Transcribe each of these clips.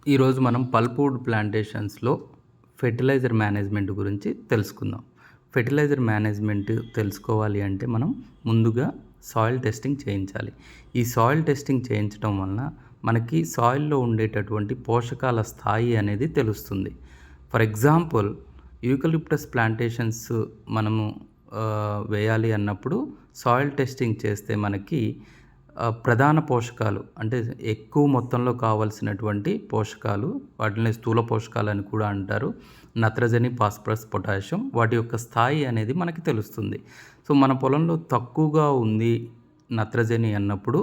ఈరోజు మనం పల్ప్వుడ్ ప్లాంటేషన్స్లో fertiliser management గురించి తెలుసుకుందాం. ఫెర్టిలైజర్ మేనేజ్మెంట్ తెలుసుకోవాలి అంటే మనం ముందుగా సాయిల్ టెస్టింగ్ చేయించాలి. ఈ సాయిల్ టెస్టింగ్ చేయించడం వలన మనకి సాయిల్లో ఉండేటటువంటి పోషకాల స్థాయి అనేది తెలుస్తుంది. ఫర్ ఎగ్జాంపుల్ యూకలిప్టస్ ప్లాంటేషన్స్ మనము వేయాలి అన్నప్పుడు సాయిల్ టెస్టింగ్ చేస్తే మనకి ప్రధాన పోషకాలు అంటే ఎక్కువ మొత్తంలో కావాల్సినటువంటి పోషకాలు, వాటిని స్థూల పోషకాలని కూడా అంటారు. నత్రజని, ఫాస్ఫరస్, పొటాషియం వాటి యొక్క స్థాయి అనేది మనకి తెలుస్తుంది. సో మన పొలంలో తక్కువగా ఉంది నత్రజని అన్నప్పుడు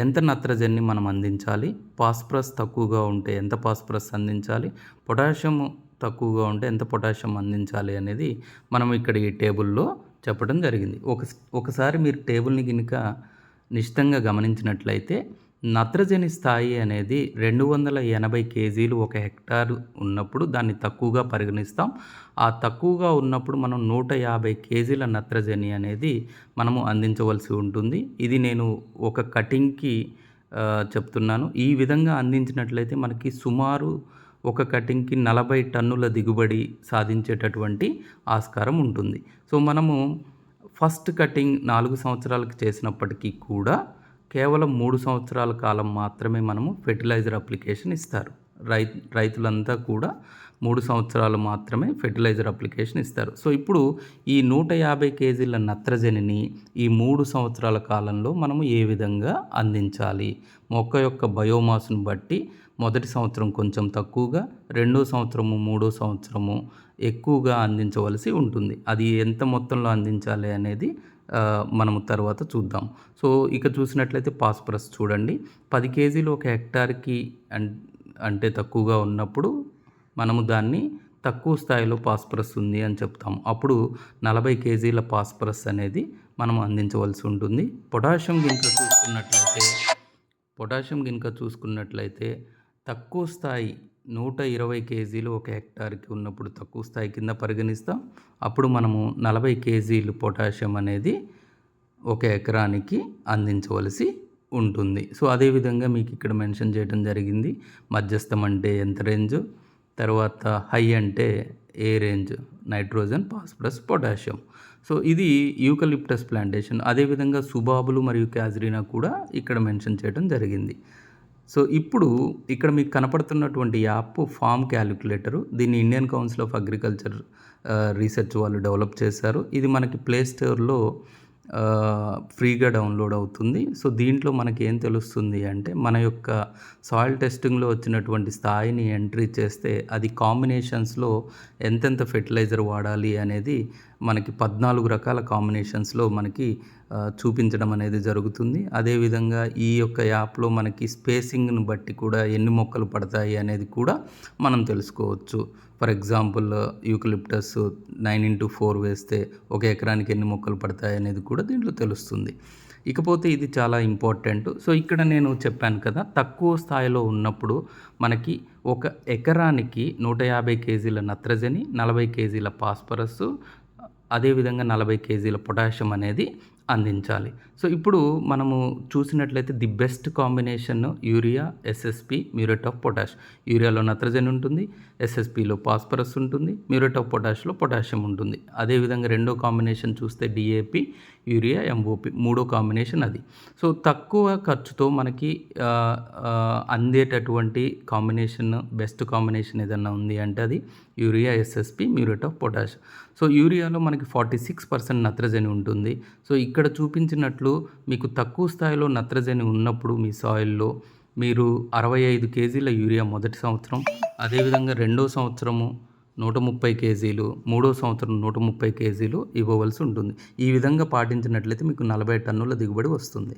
ఎంత నత్రజనిని మనం అందించాలి, ఫాస్ఫరస్ తక్కువగా ఉంటే ఎంత ఫాస్ఫరస్ అందించాలి, పొటాషియం తక్కువగా ఉంటే ఎంత పొటాషియం అందించాలి అనేది మనం ఇక్కడ ఈ టేబుల్లో చెప్పడం జరిగింది. ఒకసారి మీరు టేబుల్ని కనుక నిశితంగా గమనించినట్లయితే నత్రజని స్థాయి అనేది 280 కేజీలు ఒక హెక్టారు ఉన్నప్పుడు దాన్ని తక్కువగా పరిగణిస్తాం. ఆ తక్కువగా ఉన్నప్పుడు మనం 150 కేజీల నత్రజని అనేది మనము అందించవలసి ఉంటుంది. ఇది నేను ఒక కటింగ్కి చెప్తున్నాను. ఈ విధంగా అందించినట్లయితే మనకి సుమారు ఒక కటింగ్కి 40 టన్నుల దిగుబడి సాధించేటటువంటి ఆస్కారం ఉంటుంది. సో మనము ఫస్ట్ కటింగ్ 4 సంవత్సరాలకు చేసినప్పటికీ కూడా కేవలం 3 సంవత్సరాల కాలం మాత్రమే మనము ఫెర్టిలైజర్ అప్లికేషన్ ఇస్తారు. రైతులంతా కూడా 3 సంవత్సరాలు మాత్రమే ఫెర్టిలైజర్ అప్లికేషన్ ఇస్తారు. సో ఇప్పుడు ఈ 150 కేజీల నత్రజనిని ఈ 3 సంవత్సరాల కాలంలో మనము ఏ విధంగా అందించాలి? మొక్క యొక్క బయోమాస్ను బట్టి మొదటి సంవత్సరం కొంచెం తక్కువగా, రెండో సంవత్సరము, మూడో సంవత్సరము ఎక్కువగా అందించవలసి ఉంటుంది. అది ఎంత మొత్తంలో అందించాలి అనేది మనము తర్వాత చూద్దాం. సో ఇక చూసినట్లయితే ఫాస్ఫరస్ చూడండి, 10 కేజీలు ఒక హెక్టార్కి అంటే తక్కువగా ఉన్నప్పుడు మనము దాన్ని తక్కువ స్థాయిలో ఫాస్ఫరస్ ఉంది అని చెప్తాం. అప్పుడు 40 కేజీల ఫాస్ఫరస్ అనేది మనం అందించవలసి ఉంటుంది. పొటాషియం గినుక చూసుకున్నట్లయితే తక్కువ స్థాయి 120 కేజీలు ఒక హెక్టార్కి ఉన్నప్పుడు తక్కువ స్థాయి కింద పరిగణిస్తాం. అప్పుడు మనము 40 కేజీలు పొటాషియం అనేది ఒక ఎకరానికి అందించవలసి ఉంటుంది. సో అదేవిధంగా మీకు ఇక్కడ మెన్షన్ చేయడం జరిగింది. మధ్యస్థం అంటే ఎంత రేంజు, తర్వాత హై అంటే ఏ range, nitrogen, phosphorus, potassium. So ఇది యూకలిప్టస్ ప్లాంటేషన్. అదేవిధంగా సుబాబులు మరియు క్యాజరీనా కూడా ఇక్కడ మెన్షన్ చేయడం జరిగింది. సో ఇప్పుడు ఇక్కడ మీకు కనపడుతున్నటువంటి యాప్ ఫామ్ క్యాలిక్యులేటరు. దీన్ని Indian council of agriculture research వాళ్ళు డెవలప్ చేశారు. ఇది మనకి ప్లే స్టోర్లో ఫ్రీగా డౌన్లోడ్ అవుతుంది. సో దీంట్లో మనకి ఏం తెలుస్తుంది అంటే మన యొక్క సాయిల్ టెస్టింగ్లో వచ్చినటువంటి స్థాయిని ఎంట్రీ చేస్తే అది కాంబినేషన్స్లో ఎంతెంత ఫెర్టిలైజర్ వాడాలి అనేది మనకి 14 రకాల కాంబినేషన్స్లో మనకి చూపించడం అనేది జరుగుతుంది. అదేవిధంగా ఈ యొక్క యాప్లో మనకి స్పేసింగ్ను బట్టి కూడా ఎన్ని మొక్కలు పడతాయి అనేది కూడా మనం తెలుసుకోవచ్చు. ఫర్ ఎగ్జాంపుల్ యూకలిప్టస్ 9x4 వేస్తే ఒక ఎకరానికి ఎన్ని మొక్కలు పడతాయి అనేది కూడా దీంట్లో తెలుస్తుంది. ఇకపోతే ఇది చాలా ఇంపార్టెంట్. సో ఇక్కడ నేను చెప్పాను కదా, తక్కువ స్థాయిలో ఉన్నప్పుడు మనకి ఒక ఎకరానికి 150 కేజీల నత్రజని, 40 కేజీల ఫాస్ఫరస్, అదేవిధంగా 40 కేజీల పొటాషియం అనేది అందించాలి. సో ఇప్పుడు మనము చూసినట్లయితే the best combination urea, SSP, muriate of potash. యూరియాలో నత్రజని ఉంటుంది, ఎస్ఎస్పిలో ఫాస్ఫరస్ ఉంటుంది, మ్యూరేట్ ఆఫ్ పొటాష్లో పొటాషియం ఉంటుంది. అదేవిధంగా రెండో కాంబినేషన్ చూస్తే డిఏపి, యూరియా, ఎంఓపి, మూడో కాంబినేషన్ అది. సో తక్కువ ఖర్చుతో మనకి అందేటటువంటి కాంబినేషన్, బెస్ట్ కాంబినేషన్ ఏదన్నా ఉంది అంటే అది urea, SSP, muriate of potash. So యూరియాలో మనకి 46% నత్రజని ఉంటుంది. సో ఇక్కడ చూపించినట్లు మీకు తక్కువ స్థాయిలో నత్రజని ఉన్నప్పుడు మీ సాయిల్లో మీరు 65 కేజీల యూరియా మొదటి సంవత్సరం, అదేవిధంగా రెండో సంవత్సరము 130 కేజీలు, మూడో సంవత్సరం 130 కేజీలు ఇవ్వవలసి ఉంటుంది. ఈ విధంగా పాటించినట్లయితే మీకు 40 టన్నుల దిగుబడి వస్తుంది.